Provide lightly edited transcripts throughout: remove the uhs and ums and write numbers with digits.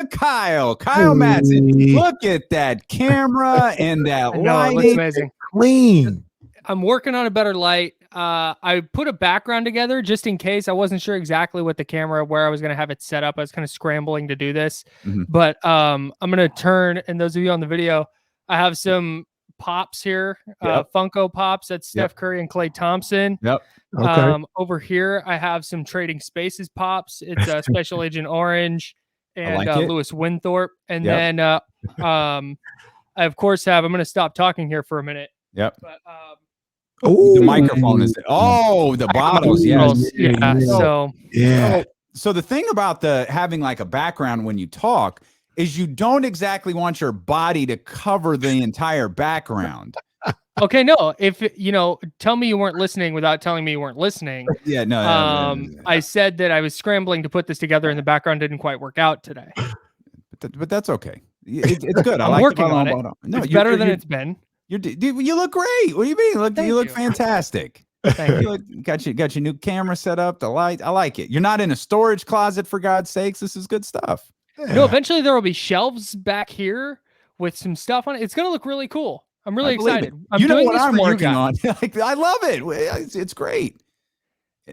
Kyle Madson. Look at that camera and that lighting. It looks amazing. Clean. I'm working on a better light. I put a background together just in case. I wasn't sure exactly what the camera, where I was going to have it set up. I was kind of scrambling to do this, but I'm going to turn, and those of you on the video, I have some pops here, Funko Pops. That's Steph Curry and Klay Thompson. Okay. Over here, I have some Trading Spaces Pops. It's a Special Agent Orange and Lewis Winthorpe. And then I, of course, I'm going to stop talking here for a minute. But, the microphone is the bottles. So the thing about having like a background when you talk is you don't exactly want your body to cover the entire background. Okay, no. If tell me you weren't listening without telling me you weren't listening. I said that I was scrambling to put this together, and the background didn't quite work out today. But that's okay. It's good. I'm working on it. No, it's better than it's been. You look great. What do you mean? You look fantastic. Thank you. Got your new camera set up. The light. I like it. You're not in a storage closet, for God's sakes. This is good stuff. Yeah. No, eventually there will be shelves back here with some stuff on it. It's going to look really cool. I'm really excited. You know what I'm working on. I love it. It's great.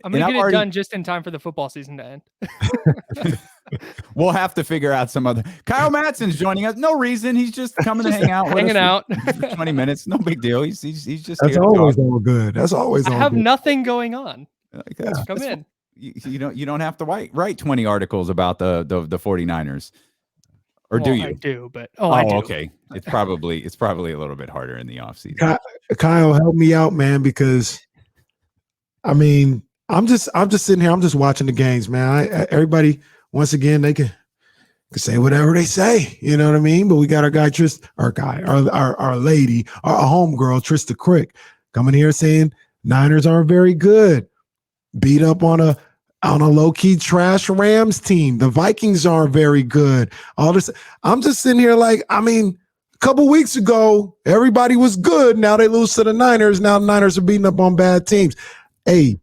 I'm going to get it done just in time for the football season to end. We'll have to figure out some other. Kyle Matson's joining us. No reason. He's just coming to hang out with us for 20 minutes. No big deal. He's just. That's always all good. That's always. I have nothing going on. Come in. You don't have to write 20 articles about the 49ers. Or do you? I do, but I do. Okay. It's probably a little bit harder in the offseason. Kyle, help me out, man, because I mean, I'm just sitting here. I'm just watching the games, man. Everybody, once again, they can say whatever they say. You know what I mean? But we got our lady, our homegirl, Trista Crick, coming here saying Niners aren't very good. Beat up on a low-key trash Rams team. The Vikings aren't very good. All this. I'm just sitting here like, I mean, a couple weeks ago, everybody was good. Now they lose to the Niners. Now the Niners are beating up on bad teams. Hey,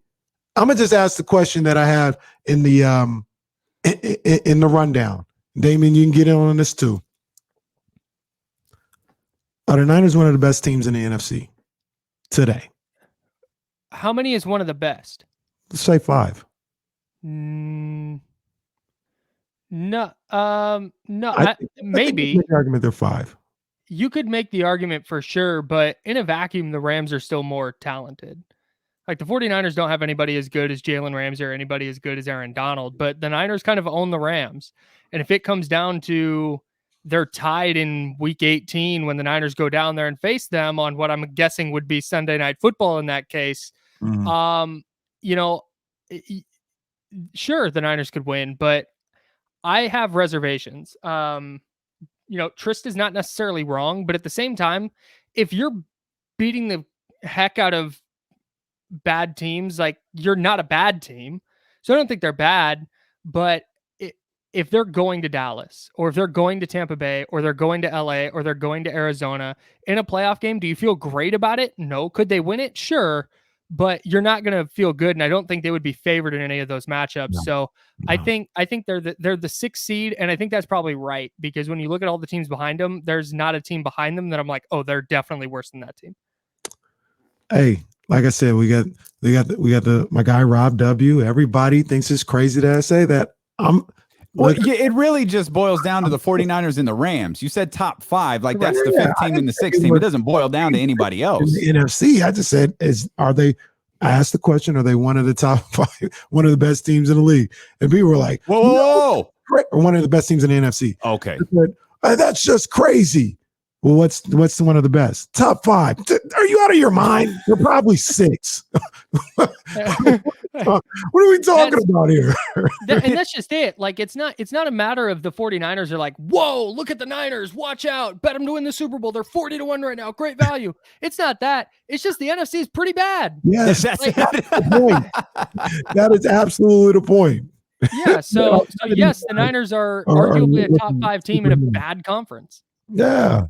I'm gonna just ask the question that I had in the rundown. Damien, you can get in on this too. Are the Niners one of the best teams in the NFC today? How many is one of the best? Let's say 5. No. Maybe. The argument they're 5. You could make the argument for sure, but in a vacuum, the Rams are still more talented. Like the 49ers don't have anybody as good as Jalen Ramsey or anybody as good as Aaron Donald, but the Niners kind of own the Rams. And if it comes down to they're tied in week 18 when the Niners go down there and face them on what I'm guessing would be Sunday Night Football in that case, sure, the Niners could win, but I have reservations. Trista's not necessarily wrong, but at the same time, if you're beating the heck out of bad teams, like you're not a bad team. So I don't think they're bad, but if they're going to Dallas or if they're going to Tampa Bay or they're going to LA or they're going to Arizona in a playoff game, do you feel great about it? No. Could they win it? Sure. But you're not going to feel good. And I don't think they would be favored in any of those matchups. No. I think they're the 6th seed. And I think that's probably right, because when you look at all the teams behind them, there's not a team behind them that I'm like, oh, they're definitely worse than that team. Hey, like I said, we got my guy, Rob W. Everybody thinks it's crazy that I say that. It really just boils down to the 49ers and the Rams. You said top 5, like that's the 5th team and the 6th team. It doesn't boil down to anybody else. In the NFC, I just said, I asked the question, are they one of the top 5, one of the best teams in the league? And people were like, whoa. Or one of the best teams in the NFC. Okay. I said, that's just crazy. Well, what's one of the best? Top 5. Are you out of your mind? You're probably 6. What are we talking about here? And that's just it. Like, it's not a matter of the 49ers are like, whoa, look at the Niners. Watch out. Bet them to win the Super Bowl. They're 40-1 right now. Great value. It's not that. It's just the NFC is pretty bad. Yes, that's the point. That is absolutely the point. Yeah. So yes, the Niners are arguably a top 5 team in a bad conference. Yeah.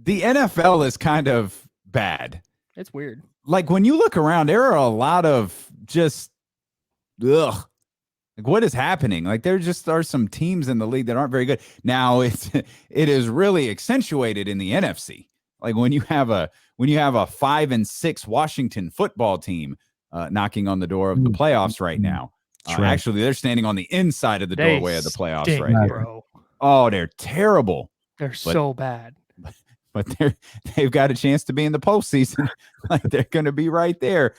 The NFL is kind of bad. It's weird. Like when you look around, there are a lot of just Like, what is happening? Like, there just are some teams in the league that aren't very good. Now, it is really accentuated in the NFC. Like when you have a 5-6 Washington football team knocking on the door of the playoffs right now. Actually, they're standing on the inside of the doorway of the playoffs right here. Bro. Oh, they're terrible. They're so bad. But they've got a chance to be in the postseason. Like they're going to be right there.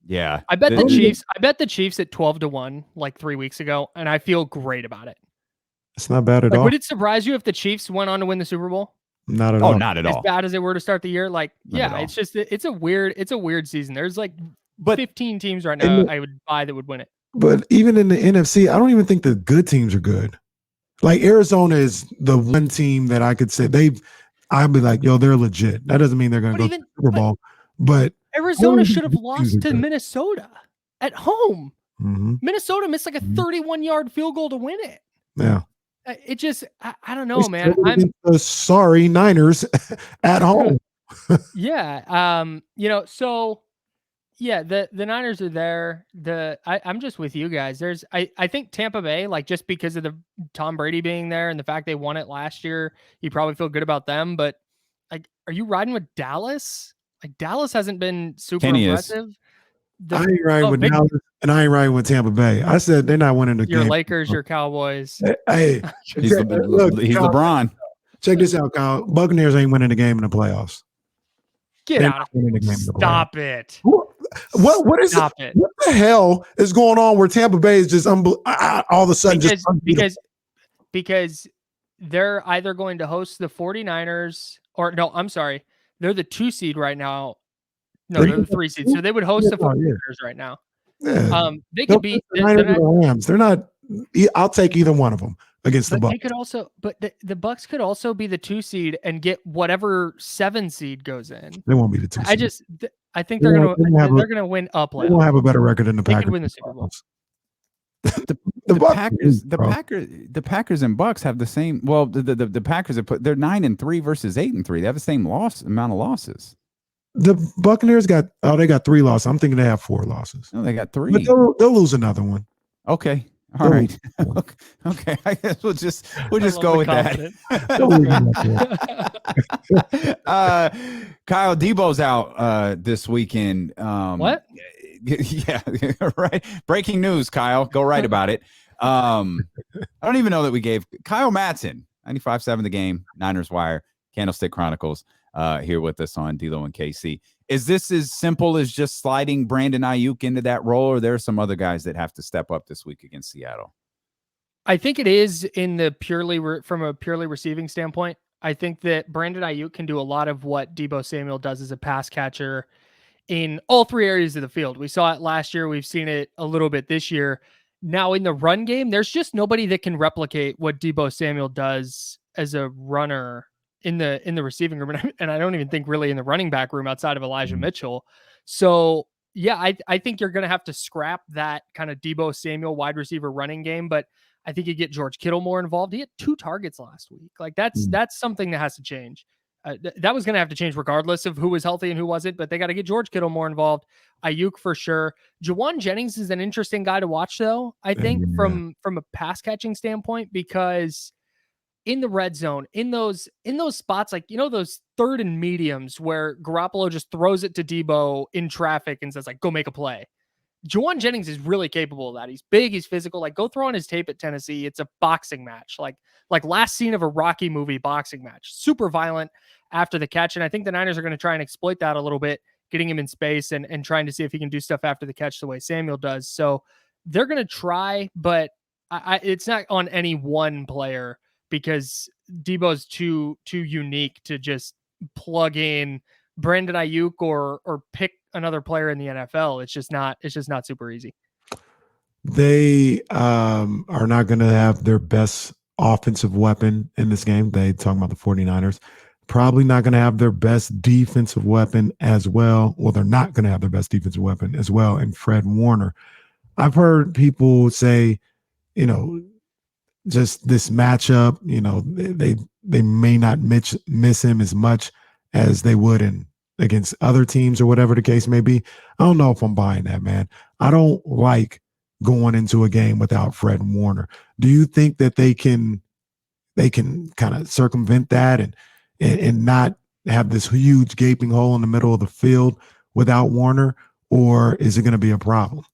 Yeah. I bet the Chiefs at 12-1 like 3 weeks ago, and I feel great about it. It's not bad at all. Would it surprise you if the Chiefs went on to win the Super Bowl? Not at all. Oh, not at all. As bad as they were to start the year, like it's just it's a weird season. There's like 15 teams right now I would buy that would win it. But even in the NFC, I don't even think the good teams are good. Like Arizona is the one team that I could say I'd be like, yo, they're legit. That doesn't mean they're going to go to the Super Bowl. But Arizona should have lost to Minnesota at home. Mm-hmm. Minnesota missed like a 31-yard field goal to win it. Yeah. It just, I don't know, man. I'm sorry, Niners at home. Yeah. So yeah, the Niners are there. I'm just with you guys. I think Tampa Bay, like just because of the Tom Brady being there and the fact they won it last year, you probably feel good about them. But like, are you riding with Dallas? Like Dallas hasn't been super impressive. I ain't riding with Dallas, and I ain't riding with Tampa Bay. I said they're not winning the game. Your Lakers, your Cowboys. Hey, he's LeBron. Check this out, Kyle. Buccaneers ain't winning the game in the playoffs. Get out of here. Stop it. What is Stop it? What the hell is going on where Tampa Bay is just all of a sudden because they're either going to host the 49ers or no, I'm sorry. They're the 2 seed right now. No, they're the 3 seed. So they would host the 49ers right now. Yeah. They could beat the Rams. They're not. I'll take either one of them against the Bucs. They could also, but the Bucs could also be the 2 seed and get whatever 7 seed goes in. They won't be the 2 seed. I think they're gonna win up. They won't have a better record than the Packers. They could win the Super Bowl. The Packers and Bucks have the same. Well, the Packers have they're 9-3 versus 8-3. They have the same amount of losses. The Buccaneers got 3 losses. I'm thinking they have 4 losses. No, they got 3. But they'll lose another one. Okay. All right. Okay. I guess we'll just go with that. Kyle Debo's out this weekend. What? Yeah, right. Breaking news, Kyle. Go right about it. I don't even know that we gave Kyle Madson 95.7 The Game, Niners Wire, Candlestick Chronicles here with us on D-Lo and KC. Is this as simple as just sliding Brandon Ayuk into that role, or there are some other guys that have to step up this week against Seattle? I think it is in the from a purely receiving standpoint. I think that Brandon Ayuk can do a lot of what Deebo Samuel does as a pass catcher in all 3 areas of the field. We saw it last year. We've seen it a little bit this year. Now in the run game, there's just nobody that can replicate what Deebo Samuel does as a runner in the receiving room. And I don't even think really in the running back room outside of Elijah Mitchell. So yeah, I think you're going to have to scrap that kind of Deebo Samuel wide receiver running game, but I think you get George Kittle more involved. He had 2 targets last week. Like that's something that has to change. That was going to have to change regardless of who was healthy and who wasn't, but they got to get George Kittle more involved. Ayuk for sure. Jawan Jennings is an interesting guy to watch though. I think from a pass catching standpoint, because in the red zone, in those spots, like, those 3rd and mediums where Garoppolo just throws it to Deebo in traffic and says like, go make a play. Jawan Jennings is really capable of that. He's big, he's physical. Like, go throw on his tape at Tennessee. It's a boxing match, like last scene of a Rocky movie boxing match. Super violent after the catch. And I think the Niners are going to try and exploit that a little bit, getting him in space and trying to see if he can do stuff after the catch the way Samuel does. So they're going to try, but it's not on any one player because Deebo's too unique to just plug in Brandon Ayuk or pick another player in the NFL. It's just not super easy. They are not going to have their best offensive weapon in this game. They talking about the 49ers. Probably not going to have their best defensive weapon as well. Well, they're not going to have their best defensive weapon as well. And Fred Warner. I've heard people say, just this matchup, they may not miss him as much as they would in against other teams or whatever the case may be. I don't know if I'm buying that, man. I don't like going into a game without Fred Warner. Do you think that they can kind of circumvent that and not have this huge gaping hole in the middle of the field without Warner, or is it going to be a problem?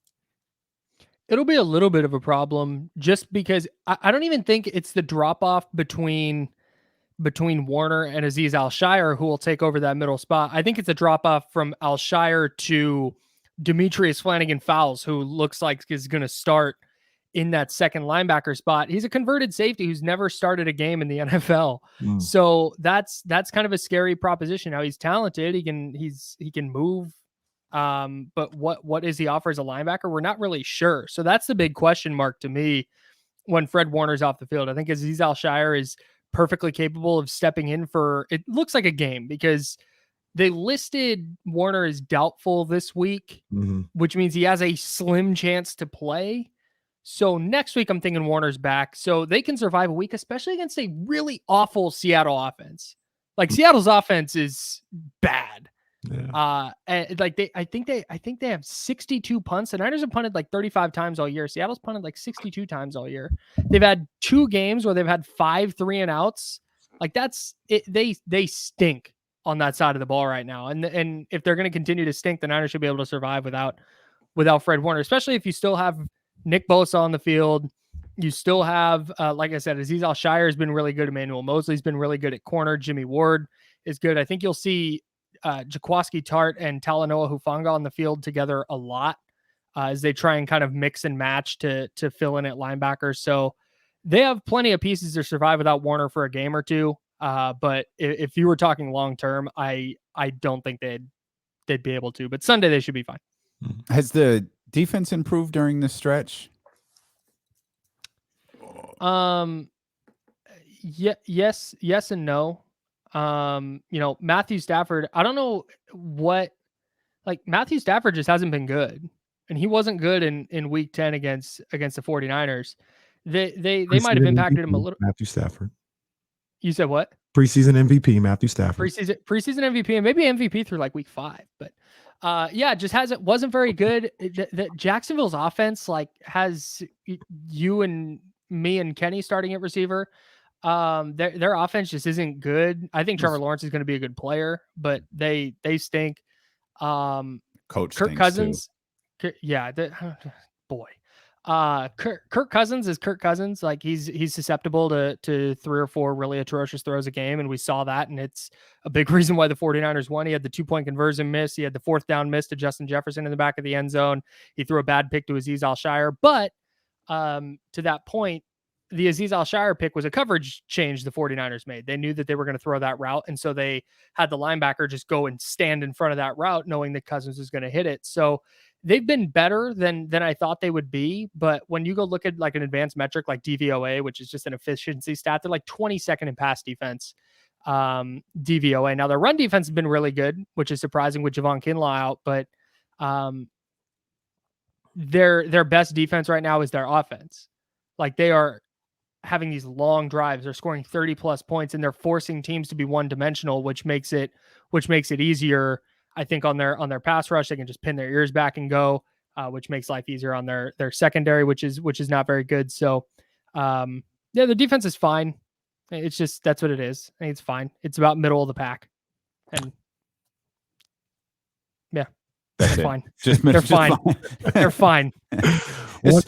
It'll be a little bit of a problem just because I don't even think it's the drop off between Warner and Azeez Al-Shire who will take over that middle spot. I think it's a drop off from Al-Shire to Demetrius Flanagan-Fowles, who looks like is going to start in that second linebacker spot. He's a converted safety who's never started a game in the NFL. So that's kind of a scary proposition. Now he's talented. He can move. But what is he offer as a linebacker? We're not really sure. So that's the big question mark to me when Fred Warner's off the field. I think Azeez Al-Shire is perfectly capable of stepping in for, it looks like a game, because they listed Warner as doubtful this week, which means he has a slim chance to play. So next week, I'm thinking Warner's back. So they can survive a week, especially against a really awful Seattle offense. Like Seattle's offense is bad. Yeah. And like I think they have 62 punts. The Niners have punted like 35 times all year. Seattle's punted like 62 times all year. They've had 2 games where they've had 5 3-and-outs. Like that's it. They stink on that side of the ball right now. And if they're going to continue to stink, the Niners should be able to survive without Fred Warner, especially if you still have Nick Bosa on the field. You still have, like I said, Azeez Al-Shire has been really good. Emmanuel Mosley's been really good at corner. Jimmy Ward is good. I think you'll see Jaquiski Tart and Talanoa Hufanga on the field together a lot as they try and kind of mix and match to fill in at linebacker. So they have plenty of pieces to survive without Warner for a game or two. But if you were talking long term, I don't think they'd be able to. But Sunday they should be fine. Has the defense improved during this stretch? Yes and no. Matthew Stafford, I don't know Matthew Stafford just hasn't been good, and he wasn't good in week 10 against the 49ers. They might have impacted him a little. Matthew Stafford. You said what? Preseason MVP, Matthew Stafford. Preseason MVP, and maybe MVP through like week 5, but just wasn't very good. The Jacksonville's offense has you and me and Kenny starting at receiver. Their offense just isn't good. I think Trevor Lawrence is going to be a good player, but they stink. Coach Kirk Cousins. Boy. Kirk Cousins is Kirk Cousins. Like he's susceptible to 3 or 4 really atrocious throws a game. And we saw that. And it's a big reason why the 49ers won. He had the 2-point conversion miss. He had the 4th down miss to Justin Jefferson in the back of the end zone. He threw a bad pick to Azeez Al-Shire. But to that point, the Azeez Al-Shire pick was a coverage change the 49ers made. They knew that they were going to throw that route. And so they had the linebacker just go and stand in front of that route, knowing that Cousins was going to hit it. So they've been better than I thought they would be. But when you go look at like an advanced metric like DVOA, which is just an efficiency stat, they're like 22nd in pass defense, DVOA. Now their run defense has been really good, which is surprising with Javon Kinlaw out, but their best defense right now is their offense. Like they are having these long drives. They're scoring 30 plus points, and they're forcing teams to be one dimensional, which makes it easier. I think on their pass rush, they can just pin their ears back and go, which makes life easier on their secondary, which is not very good. So, the defense is fine. It's just, that's what it is. I think it's fine. It's about middle of the pack, and yeah, that's they're fine. They're fine. They're fine. They're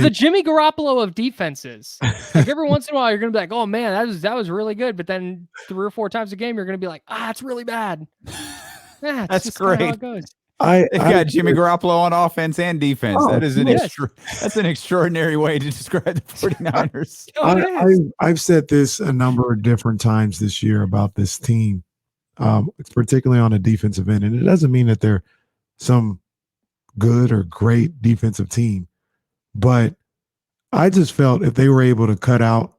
the Jimmy Garoppolo of defenses. Like every once in a while, you're gonna be like, "Oh man, that was really good," but then 3 or 4 times a game, you're gonna be like, "It's really bad." Yeah, that's great. How it goes. They got Jimmy Garoppolo on offense and defense. That is that's an extraordinary way to describe the 49ers. I've said this a number of different times this year about this team, particularly on a defensive end, and it doesn't mean that they're some good or great defensive team, but I just felt if they were able to cut out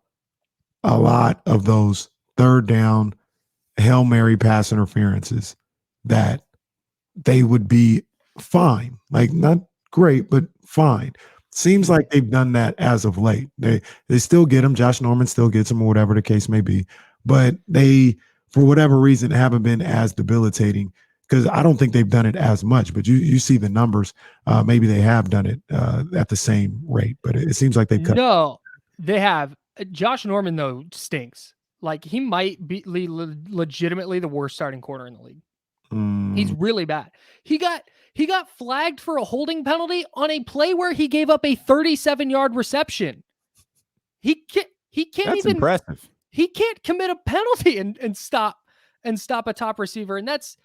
a lot of those 3rd down Hail Mary pass interferences, that they would be fine. Like not great, but fine. Seems like they've done that as of late. They still get them. Josh Norman still gets them, or whatever the case may be, but they for whatever reason, haven't been as debilitating, because I don't think they've done it as much. But you see the numbers. Maybe they have done it at the same rate, but it seems like they cut. No, they have. Josh Norman, though, stinks. Like, he might be legitimately the worst starting corner in the league. He's really bad. He got flagged for a holding penalty on a play where he gave up a 37-yard reception. He can't That's even impressive. He can't commit a penalty and stop a top receiver. And that's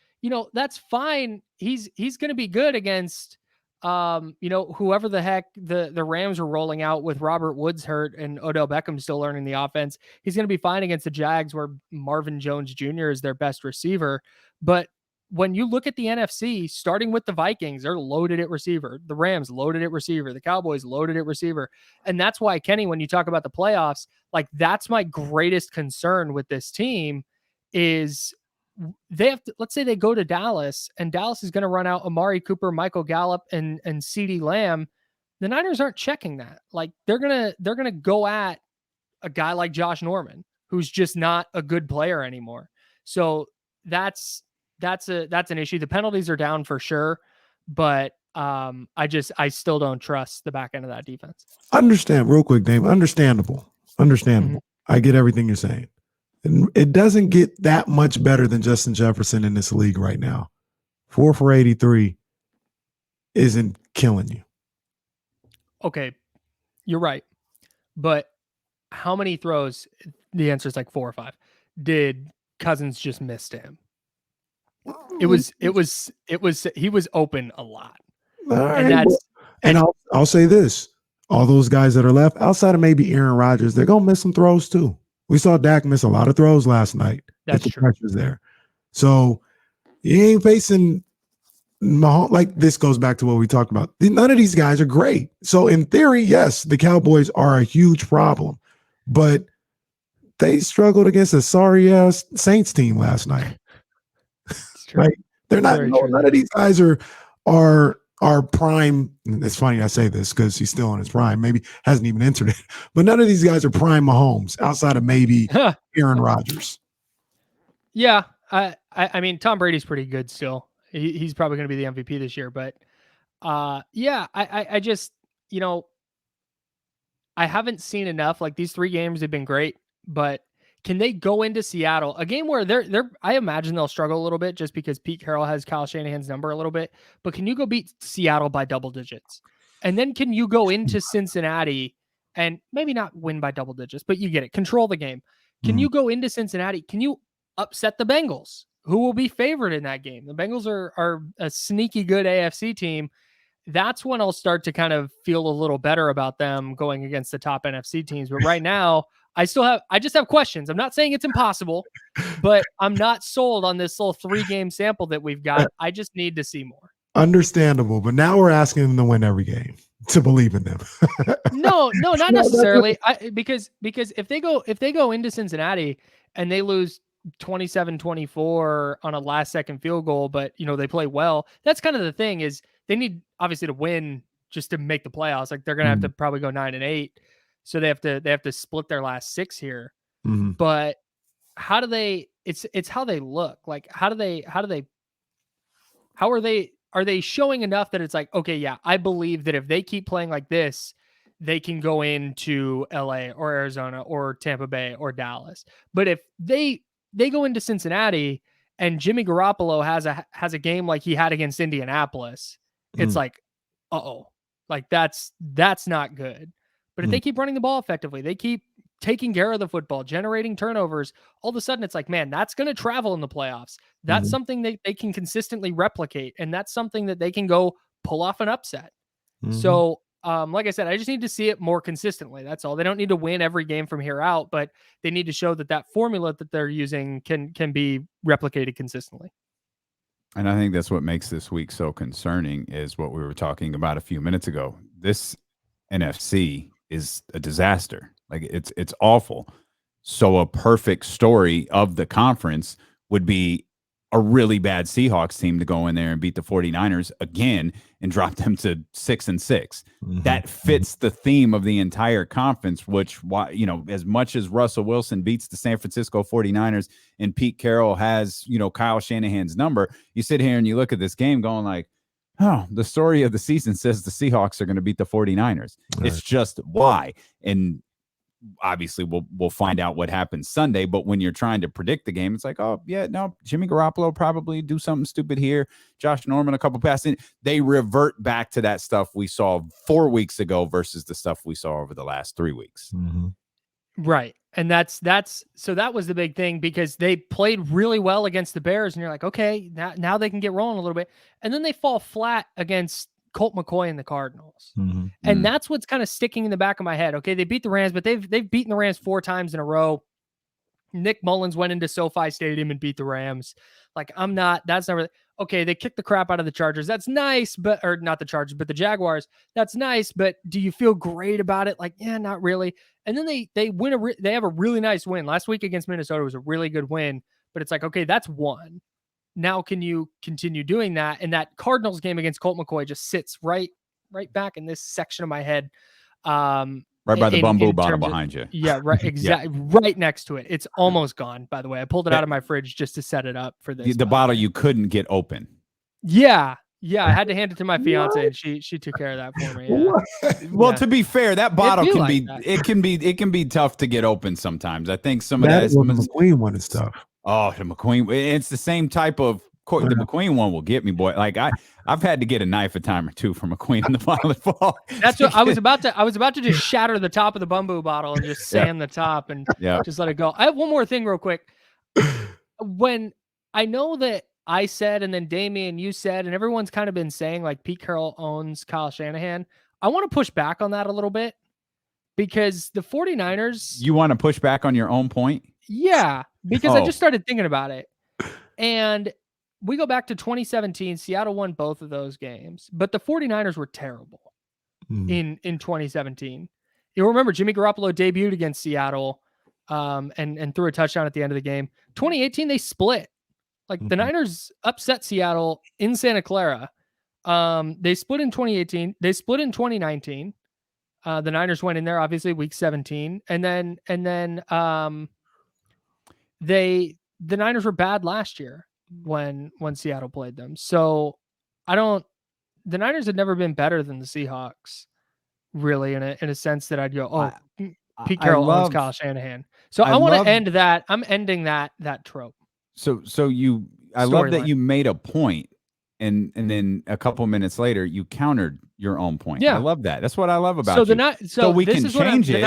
fine. He's going to be good against whoever the heck the Rams are rolling out with Robert Woods hurt and Odell Beckham still learning the offense. He's going to be fine against the Jags, where Marvin Jones Jr. is their best receiver. But when you look at the NFC, starting with the Vikings, they're loaded at receiver. The Rams loaded at receiver. The Cowboys loaded at receiver. And that's why, Kenny, when you talk about the playoffs, like, that's my greatest concern with this team is they have to, let's say they go to Dallas and Dallas is going to run out Amari Cooper, Michael Gallup, and CeeDee Lamb. The Niners aren't checking that. Like, they're going to go at a guy like Josh Norman, who's just not a good player anymore. So that's an issue. The penalties are down for sure, but I still don't trust the back end of that defense. Understand real quick, Dave. Understandable. Mm-hmm. I get everything you're saying. And it doesn't get that much better than Justin Jefferson in this league right now. 4 for 83 isn't killing you. Okay, you're right. But how many throws? The answer is like 4 or 5. Did Cousins just miss to him? He was open a lot. All right, and I'll say this. All those guys that are left, outside of maybe Aaron Rodgers, they're going to miss some throws too. We saw Dak miss a lot of throws last night. That's true. Pressure's there. So you ain't facing Mahomes. Like, this goes back to what we talked about. None of these guys are great. So in theory, yes, the Cowboys are a huge problem, but they struggled against a sorry-ass Saints team last night. Right? They're not. None of these guys are prime. It's funny I say this because he's still in his prime. Maybe hasn't even entered it. But none of these guys are prime Mahomes outside of maybe Aaron Rodgers. Yeah, I mean, Tom Brady's pretty good still. He's probably going to be the MVP this year. But yeah, I just, I haven't seen enough. Like, these 3 games have been great, but can they go into Seattle, a game where they're I imagine they'll struggle a little bit just because Pete Carroll has Kyle Shanahan's number a little bit, but can you go beat Seattle by double digits? And then can you go into Cincinnati and maybe not win by double digits, but you get it, control the game. Can you go into Cincinnati? Can you upset the Bengals, who will be favored in that game? The Bengals are a sneaky good AFC team. That's when I'll start to kind of feel a little better about them going against the top NFC teams. But right now, I just have questions. I'm not saying it's impossible, but I'm not sold on this little 3-game sample that we've got. I just need to see more. Understandable, but now we're asking them to win every game to believe in them. No, not necessarily. Because if they go into Cincinnati and they lose 27-24 on a last-second field goal, but they play well, that's kind of the thing, is they need obviously to win just to make the playoffs. Like, they're gonna have to probably go 9-8. So they have to split their last 6 here. But how do they? It's how they look. Like, how are they showing enough that it's like, okay, yeah, I believe that if they keep playing like this, they can go into LA or Arizona or Tampa Bay or Dallas. But if they go into Cincinnati and Jimmy Garoppolo has a game like he had against Indianapolis, it's like, like that's not good. But if they keep running the ball effectively, they keep taking care of the football, generating turnovers, all of a sudden it's like, man, that's going to travel in the playoffs. That's something that they can consistently replicate. And that's something that they can go pull off an upset. So, like I said, I just need to see it more consistently. That's all. They don't need to win every game from here out, but they need to show that formula that they're using can be replicated consistently. And I think that's what makes this week so concerning, is what we were talking about a few minutes ago. This NFC is a disaster. Like, it's awful. So a perfect story of the conference would be a really bad Seahawks team to go in there and beat the 49ers again and drop them to 6-6. Mm-hmm. That fits the theme of the entire conference, which, as much as Russell Wilson beats the San Francisco 49ers and Pete Carroll has, Kyle Shanahan's number, you sit here and you look at this game going like, oh, the story of the season says the Seahawks are going to beat the 49ers. Right. It's just why. And obviously we'll find out what happens Sunday, but when you're trying to predict the game, it's like, oh yeah, no, Jimmy Garoppolo probably do something stupid here. Josh Norman, a couple passes. They revert back to that stuff we saw 4 weeks ago versus the stuff we saw over the last 3 weeks. Mm-hmm. Right. And so that was the big thing, because they played really well against the Bears and you're like, okay, now they can get rolling a little bit. And then they fall flat against Colt McCoy and the Cardinals. Mm-hmm. And that's what's kind of sticking in the back of my head. Okay, they beat the Rams, but they've beaten the Rams 4 times in a row. Nick Mullins went into SoFi Stadium and beat the Rams. Like, that's not really, okay, they kicked the crap out of the Chargers. That's nice, or not the Chargers, but the Jaguars. That's nice, but do you feel great about it? Like, yeah, not really. And then they have a really nice win. Last week against Minnesota was a really good win, but it's like, okay, that's one. Now can you continue doing that? And that Cardinals game against Colt McCoy just sits right back in this section of my head. Right by the bamboo bottle behind you. Yeah, right. Exactly. Yeah. Right next to it. It's almost gone, by the way. I pulled it out of my fridge just to set it up for this. The bottle you couldn't get open. Yeah. I had to hand it to my fiance, and she took care of that for me. Yeah. Well, to be fair, that bottle can be tough to get open sometimes. I think some of that is the McQueen one and stuff. Oh, the McQueen. It's the same type of. The McQueen one will get me, boy. Like I've had to get a knife a time or two from McQueen in the bottle of fall. That's what I was about to just shatter the top of the bamboo bottle and just sand the top and just let it go. I have one more thing real quick. When I know that I said, and then Damian, you said, and everyone's kind of been saying like Pete Carroll owns Kyle Shanahan, I want to push back on that a little bit, because the 49ers. You want to push back on your own point? Yeah, because I just started thinking about it. And we go back to 2017. Seattle won both of those games, but the 49ers were terrible in 2017. You'll remember Jimmy Garoppolo debuted against Seattle and threw a touchdown at the end of the game. 2018, they split. Like the Niners upset Seattle in Santa Clara. They split in 2018. They split in 2019. The Niners went in there, obviously, week 17. And then the Niners were bad last year when Seattle played them. So the Niners had never been better than the Seahawks, really, in a sense that I'd go, Pete Carroll owns Kyle Shanahan. So I want to end that. I'm ending that trope. So I love that you made a point, and then a couple minutes later you countered your own point. Yeah, I love that. That's what I love about you. So we can change it.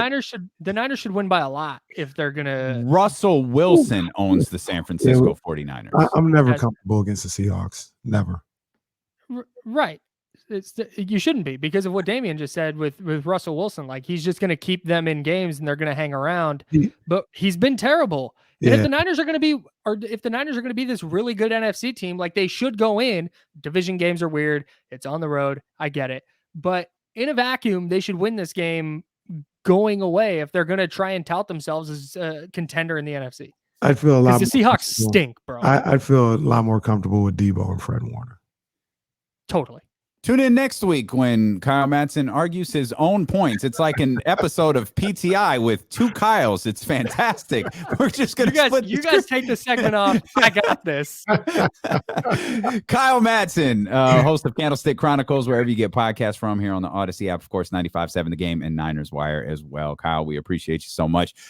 The Niners should win by a lot if they're gonna. Russell Wilson owns the San Francisco 49ers. I'm never comfortable against the Seahawks. Never. Right. You shouldn't be, because of what Damian just said with Russell Wilson. Like, he's just going to keep them in games and they're going to hang around. But he's been terrible. And if the Niners are going to be this really good NFC team, like, they should go in. Division games are weird. It's on the road. I get it. But in a vacuum, they should win this game going away if they're going to try and tout themselves as a contender in the NFC. I'd feel a lot. The Seahawks stink, bro. I'd feel a lot more comfortable with Debo and Fred Warner. Totally. Tune in next week when Kyle Madson argues his own points. It's like an episode of PTI with two Kyles. It's fantastic. We're just going to you guys take the segment off. I got this. Kyle Madson, host of Candlestick Chronicles, wherever you get podcasts from, here on the Odyssey app, of course, 95.7 The Game and Niners Wire as well. Kyle, we appreciate you so much.